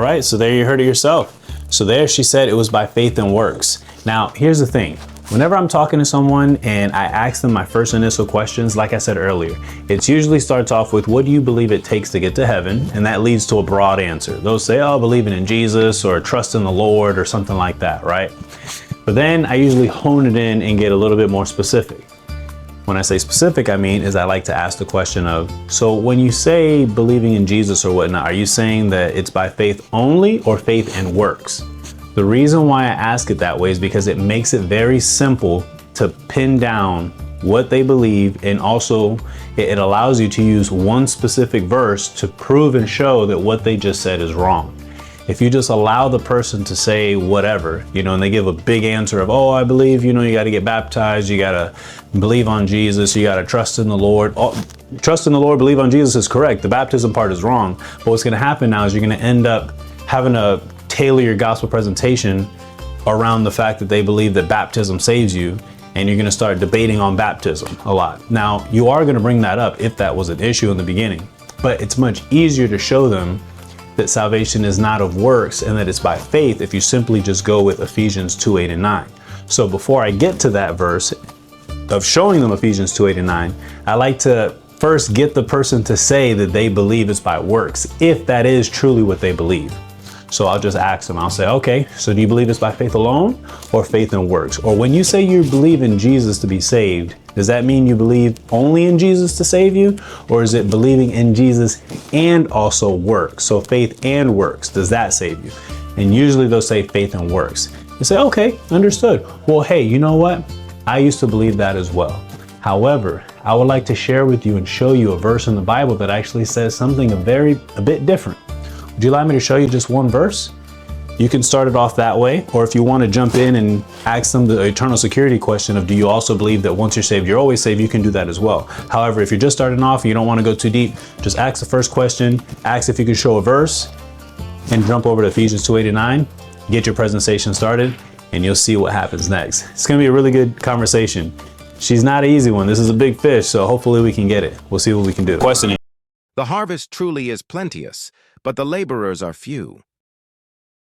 All right, so there you heard it yourself. So there she said it was by faith and works. Now, here's the thing. Whenever I'm talking to someone and I ask them my first initial questions, like I said earlier, it usually starts off with, what do you believe it takes to get to heaven? And that leads to a broad answer. They'll say, oh, believing in Jesus or trust in the Lord or something like that, right? But then I usually hone it in and get a little bit more specific. When I say specific, I mean is I like to ask the question of, so when you say believing in Jesus or whatnot, are you saying that it's by faith only or faith and works? The reason why I ask it that way is because it makes it very simple to pin down what they believe, and also it allows you to use one specific verse to prove and show that what they just said is wrong. If you just allow the person to say whatever, and they give a big answer of, oh, I believe, you got to get baptized, you got to believe on Jesus, you got to trust in the Lord. Trust in the Lord, believe on Jesus is correct. The baptism part is wrong. But what's going to happen now is you're going to end up having to tailor your gospel presentation around the fact that they believe that baptism saves you, and you're going to start debating on baptism a lot. Now, you are going to bring that up if that was an issue in the beginning, but it's much easier to show them that salvation is not of works and that it's by faith if you simply just go with Ephesians 2:8 and 9. So before I get to that verse of showing them Ephesians 2:8 and 9, I like to first get the person to say that they believe it's by works, if that is truly what they believe. So I'll just ask them, I'll say, okay, so do you believe it's by faith alone or faith and works? Or when you say you believe in Jesus to be saved, does that mean you believe only in Jesus to save you? Or is it believing in Jesus and also works? So faith and works, does that save you? And usually they'll say faith and works. You say, okay, understood. Well, hey, you know what? I used to believe that as well. However, I would like to share with you and show you a verse in the Bible that actually says something a bit different. Would you like me to show you just one verse? You can start it off that way, or if you want to jump in and ask them the eternal security question of, do you also believe that once you're saved, you're always saved? You can do that as well. However, if you're just starting off and you don't want to go too deep, just ask the first question, ask if you can show a verse, and jump over to Ephesians 2:8 and 9, get your presentation started, and you'll see what happens next. It's going to be a really good conversation. She's not an easy one. This is a big fish, so hopefully we can get it. We'll see what we can do. Questioning. The harvest truly is plenteous, but the laborers are few.